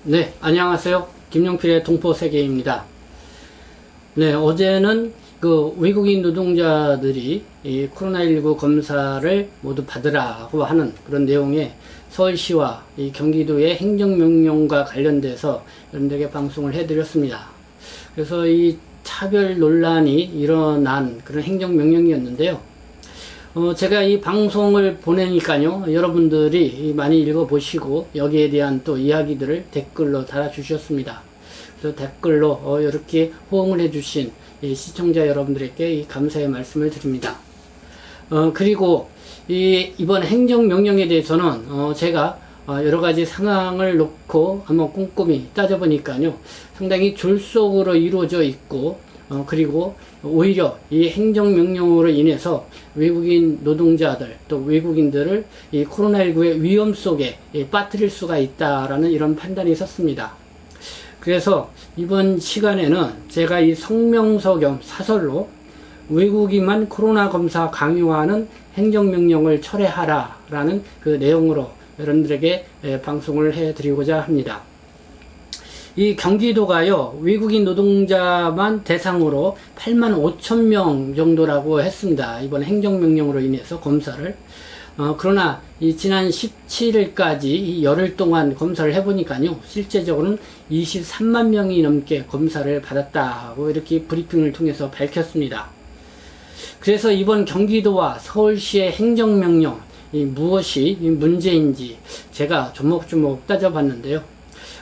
네, 안녕하세요. 김용필의 동포세계입니다. 네, 어제는 그 외국인 노동자들이 이 코로나19 검사를 모두 받으라고 하는 그런 내용의 서울시와 이 경기도의 행정명령과 관련돼서 여러분들에게 방송을 해드렸습니다. 그래서 이 차별 논란이 일어난 그런 행정명령이었는데요. 제가 이 방송을 보내니까요, 여러분들이 많이 읽어보시고 여기에 대한 또 이야기들을 댓글로 달아주셨습니다. 그래서 댓글로 이렇게 호응을 해주신 시청자 여러분들에게 이 감사의 말씀을 드립니다. 그리고 이번 행정명령에 대해서는 제가 여러 가지 상황을 놓고 한번 꼼꼼히 따져보니까요, 상당히 졸속으로 이루어져 있고, 그리고 오히려 이 행정명령으로 인해서 외국인 노동자들 또 외국인들을 이 코로나19의 위험 속에 빠뜨릴 수가 있다라는 이런 판단이 섰습니다. 그래서 이번 시간에는 제가 이 성명서 겸 사설로 외국인만 코로나 검사 강요하는 행정명령을 철회하라라는 그 내용으로 여러분들에게 방송을 해드리고자 합니다. 이 경기도가요, 외국인 노동자만 대상으로 85,000명 정도라고 했습니다. 이번 행정명령으로 인해서 검사를. 그러나 이 지난 17일까지 이 열흘 동안 검사를 해보니까요, 실제적으로는 23만 명이 넘게 검사를 받았다고 이렇게 브리핑을 통해서 밝혔습니다. 그래서 이번 경기도와 서울시의 행정명령, 무엇이 문제인지 제가 조목조목 따져봤는데요.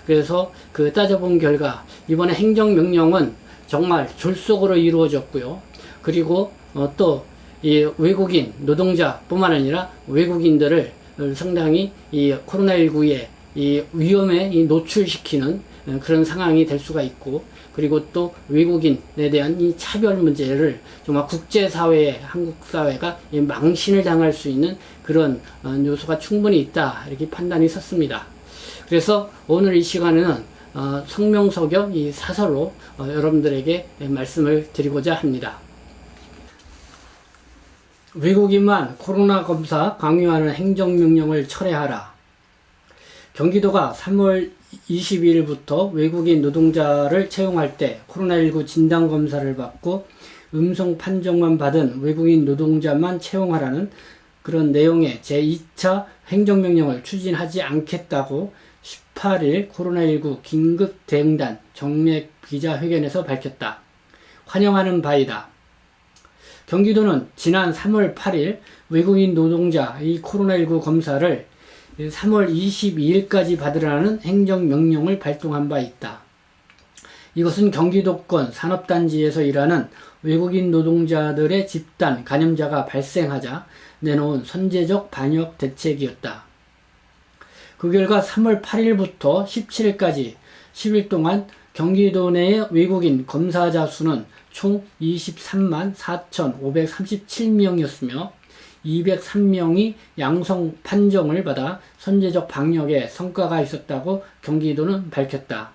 그래서 그 따져본 결과 이번에 행정명령은 정말 졸속으로 이루어졌고요. 그리고 또 이 외국인 노동자 뿐만 아니라 외국인들을 상당히 이 코로나19의 이 위험에 노출시키는 그런 상황이 될 수가 있고, 그리고 또 외국인에 대한 이 차별 문제를 정말 국제사회에 한국 사회가 망신을 당할 수 있는 그런 요소가 충분히 있다, 이렇게 판단이 섰습니다. 그래서 오늘 이 시간에는 성명서 겸 이 사설로 여러분들에게 말씀을 드리고자 합니다. 외국인만 코로나 검사 강요하는 행정명령을 철회하라. 경기도가 3월 22일부터 외국인 노동자를 채용할 때 코로나19 진단검사를 받고 음성 판정만 받은 외국인 노동자만 채용하라는 그런 내용의 제2차 행정명령을 추진하지 않겠다고 18일 코로나19 긴급대응단 정례 기자회견에서 밝혔다. 환영하는 바이다. 경기도는 지난 3월 8일 외국인 노동자 이 코로나19 검사를 3월 22일까지 받으라는 행정명령을 발동한 바 있다. 이것은 경기도권 산업단지에서 일하는 외국인 노동자들의 집단 감염자가 발생하자 내놓은 선제적 방역 대책이었다. 그 결과 3월 8일부터 17일까지 10일 동안 경기도 내의 외국인 검사자 수는 총 23만 4,537명이었으며 203명이 양성 판정을 받아 선제적 방역에 성과가 있었다고 경기도는 밝혔다.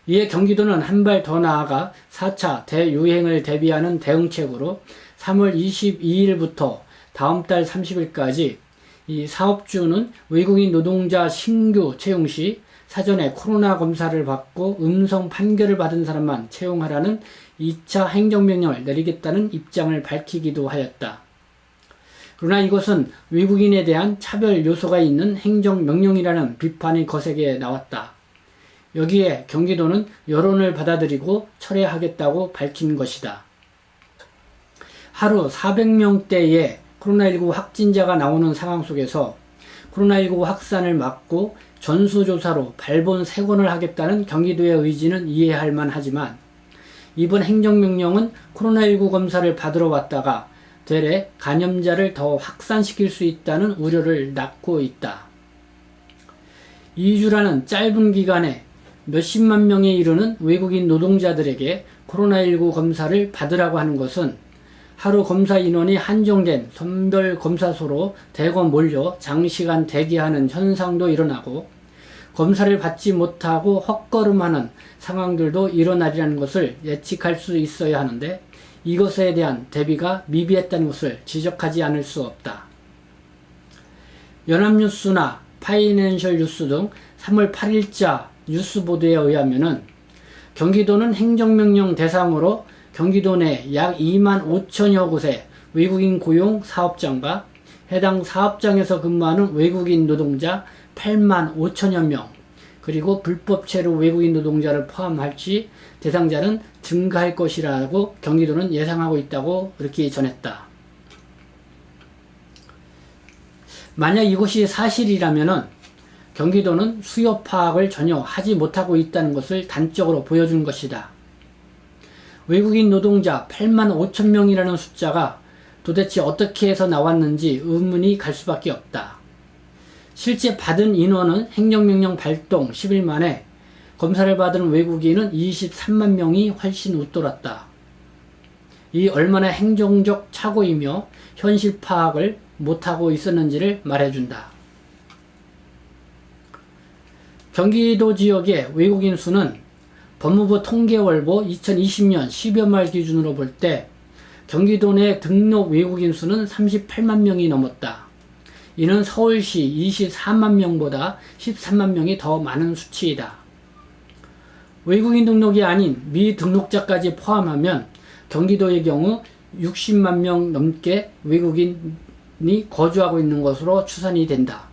이에 경기도는 한 발 더 나아가 4차 대유행을 대비하는 대응책으로 3월 22일부터 다음 달 30일까지 이 사업주는 외국인 노동자 신규 채용 시 사전에 코로나 검사를 받고 음성 판결을 받은 사람만 채용하라는 2차 행정명령을 내리겠다는 입장을 밝히기도 하였다. 그러나 이것은 외국인에 대한 차별 요소가 있는 행정명령이라는 비판이 거세게 나왔다. 여기에 경기도는 여론을 받아들이고 철회하겠다고 밝힌 것이다. 하루 400명대의 코로나19 확진자가 나오는 상황 속에서 코로나19 확산을 막고 전수조사로 발본 3건을 하겠다는 경기도의 의지는 이해할 만하지만 이번 행정명령은 코로나19 검사를 받으러 왔다가 되레 감염자를 더 확산시킬 수 있다는 우려를 낳고 있다. 2주라는 짧은 기간에 몇십만 명에 이르는 외국인 노동자들에게 코로나19 검사를 받으라고 하는 것은 하루 검사 인원이 한정된 선별검사소로 대거 몰려 장시간 대기하는 현상도 일어나고 검사를 받지 못하고 헛걸음하는 상황들도 일어나리라는 것을 예측할 수 있어야 하는데 이것에 대한 대비가 미비했다는 것을 지적하지 않을 수 없다. 연합뉴스나 파이낸셜 뉴스 등 3월 8일자 뉴스 보도에 의하면은 경기도는 행정명령 대상으로 경기도 내 약 2만 5천여 곳의 외국인 고용 사업장과 해당 사업장에서 근무하는 외국인 노동자 8만 5천여 명, 그리고 불법 체류 외국인 노동자를 포함할지 대상자는 증가할 것이라고 경기도는 예상하고 있다고 이렇게 전했다. 만약 이것이 사실이라면은 경기도는 수요 파악을 전혀 하지 못하고 있다는 것을 단적으로 보여준 것이다. 외국인 노동자 8만 5천 명이라는 숫자가 도대체 어떻게 해서 나왔는지 의문이 갈 수밖에 없다. 실제 받은 인원은 행정명령 발동 10일 만에 검사를 받은 외국인은 23만 명이 훨씬 웃돌았다. 이 얼마나 행정적 착오이며 현실 파악을 못하고 있었는지를 말해준다. 경기도 지역의 외국인 수는 법무부 통계월보 2020년 12월 말 기준으로 볼 때 경기도 내 등록 외국인 수는 38만 명이 넘었다. 이는 서울시 24만 명보다 13만 명이 더 많은 수치이다. 외국인 등록이 아닌 미등록자까지 포함하면 경기도의 경우 60만 명 넘게 외국인이 거주하고 있는 것으로 추산이 된다.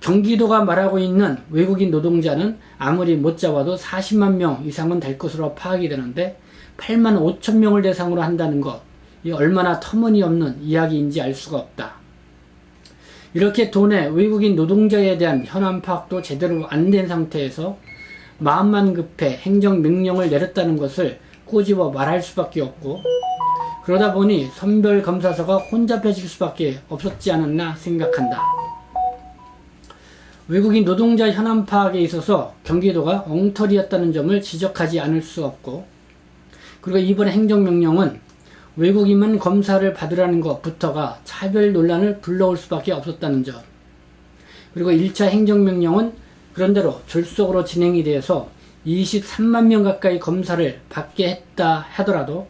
경기도가 말하고 있는 외국인 노동자는 아무리 못 잡아도 40만 명 이상은 될 것으로 파악이 되는데 8만 5천 명을 대상으로 한다는 것, 이 얼마나 터무니없는 이야기인지 알 수가 없다. 이렇게 도내 외국인 노동자에 대한 현황 파악도 제대로 안 된 상태에서 마음만 급해 행정명령을 내렸다는 것을 꼬집어 말할 수밖에 없고, 그러다 보니 선별검사서가 혼잡해질 수밖에 없었지 않았나 생각한다. 외국인 노동자 현황 파악에 있어서 경기도가 엉터리였다는 점을 지적하지 않을 수 없고, 그리고 이번 행정명령은 외국인만 검사를 받으라는 것부터가 차별 논란을 불러올 수밖에 없었다는 점, 그리고 1차 행정명령은 그런대로 졸속으로 진행이 돼서 23만 명 가까이 검사를 받게 했다 하더라도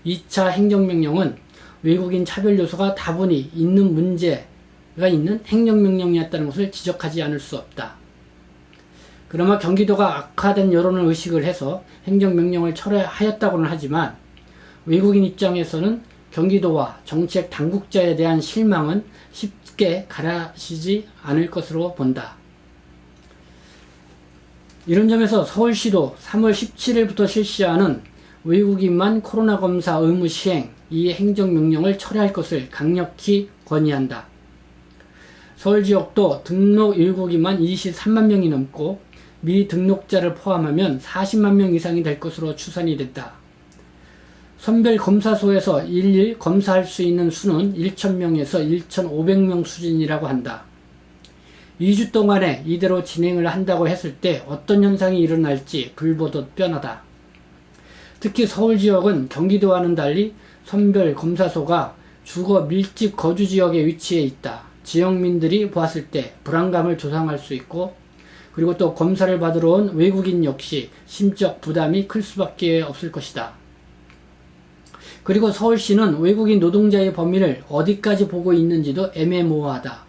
2차 행정명령은 외국인 차별 요소가 다분히 있는 문제가 있는 행정명령이었다는 것을 지적하지 않을 수 없다. 그나마 경기도가 악화된 여론을 의식을 해서 행정명령을 철회하였다고는 하지만 외국인 입장에서는 경기도와 정책 당국자에 대한 실망은 쉽게 가라지지 않을 것으로 본다. 이런 점에서 서울시도 3월 17일부터 실시하는 외국인만 코로나 검사 의무 시행 이 행정명령을 철회할 것을 강력히 건의한다. 서울 지역도 등록 일국인만 23만 명이 넘고 미등록자를 포함하면 40만 명 이상이 될 것으로 추산이 됐다. 선별검사소에서 일일 검사할 수 있는 수는 1,000명에서 1,500명 수준이라고 한다. 2주 동안에 이대로 진행을 한다고 했을 때 어떤 현상이 일어날지 불보듯 뻔하다. 특히 서울 지역은 경기도와는 달리 선별검사소가 주거 밀집 거주 지역에 위치해 있다. 지역민들이 보았을 때 불안감을 조성할 수 있고, 그리고 또 검사를 받으러 온 외국인 역시 심적 부담이 클 수밖에 없을 것이다. 그리고 서울시는 외국인 노동자의 범위를 어디까지 보고 있는지도 애매모호하다.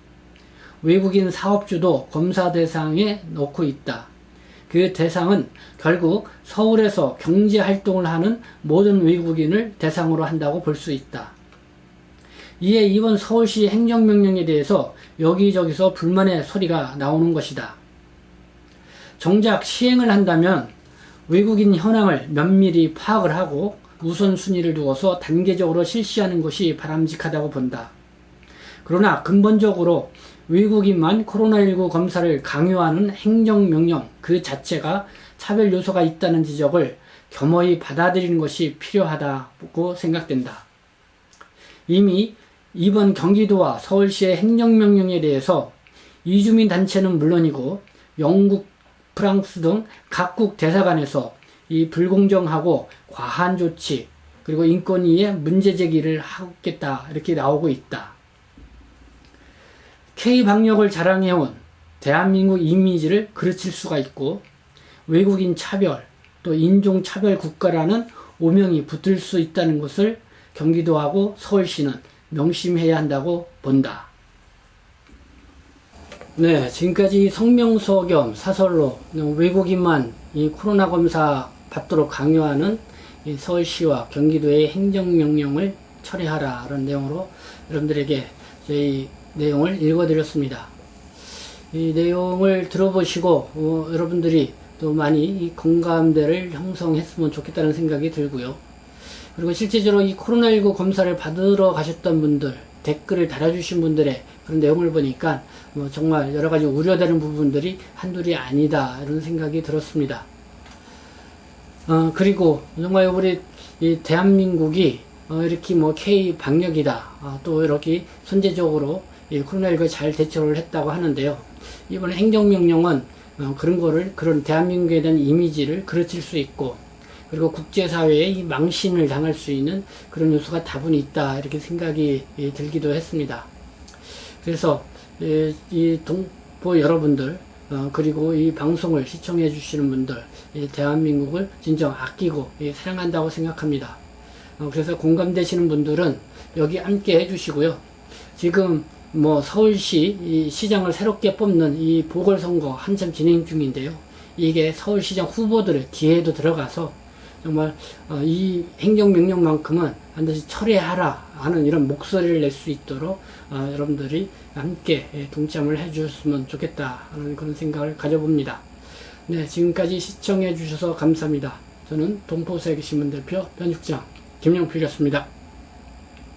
외국인 사업주도 검사 대상에 넣고 있다. 그 대상은 결국 서울에서 경제활동을 하는 모든 외국인을 대상으로 한다고 볼 수 있다. 이에 이번 서울시 행정명령에 대해서 여기저기서 불만의 소리가 나오는 것이다. 정작 시행을 한다면 외국인 현황을 면밀히 파악을 하고 우선순위를 두어서 단계적으로 실시하는 것이 바람직하다고 본다. 그러나 근본적으로 외국인만 코로나19 검사를 강요하는 행정명령 그 자체가 차별 요소가 있다는 지적을 겸허히 받아들이는 것이 필요하다고 생각된다. 이미 이번 경기도와 서울시의 행정명령에 대해서 이주민 단체는 물론이고 영국, 프랑스 등 각국 대사관에서 이 불공정하고 과한 조치 그리고 인권위에 문제 제기를 하겠다 이렇게 나오고 있다. K방역을 자랑해온 대한민국 이미지를 그르칠 수가 있고 외국인 차별 또 인종차별 국가라는 오명이 붙을 수 있다는 것을 경기도하고 서울시는 명심해야 한다고 본다. 네, 지금까지 성명서 겸 사설로 외국인만 이 코로나 검사 받도록 강요하는 이 서울시와 경기도의 행정명령을 철회하라라는 내용으로 여러분들에게 저희 내용을 읽어드렸습니다. 이 내용을 들어보시고 여러분들이 또 많이 이 공감대를 형성했으면 좋겠다는 생각이 들고요. 그리고 실제적으로 이 코로나19 검사를 받으러 가셨던 분들, 댓글을 달아주신 분들의 그런 내용을 보니까 정말 여러 가지 우려되는 부분들이 한둘이 아니다 이런 생각이 들었습니다. 그리고 정말 우리 이 대한민국이 이렇게 K 방역이다, 또 이렇게 선제적으로 이 코로나19에 잘 대처를 했다고 하는데요. 이번 행정명령은 그런 대한민국에 대한 이미지를 그르칠 수 있고, 그리고 국제사회에 이 망신을 당할 수 있는 그런 요소가 다분히 있다 이렇게 생각이 들기도 했습니다. 그래서 이 동포 여러분들, 그리고 이 방송을 시청해 주시는 분들, 대한민국을 진정 아끼고 사랑한다고 생각합니다. 그래서 공감되시는 분들은 여기 함께 해주시고요. 지금 서울시 이 시장을 새롭게 뽑는 이 보궐선거 한참 진행 중인데요. 이게 서울시장 후보들의 기회도 들어가서 정말 이 행정명령만큼은 반드시 철회하라 하는 이런 목소리를 낼 수 있도록 여러분들이 함께 동참을 해주셨으면 좋겠다는 그런 생각을 가져봅니다. 네, 지금까지 시청해 주셔서 감사합니다. 저는 동포세계신문 대표 편집장 김영필이었습니다.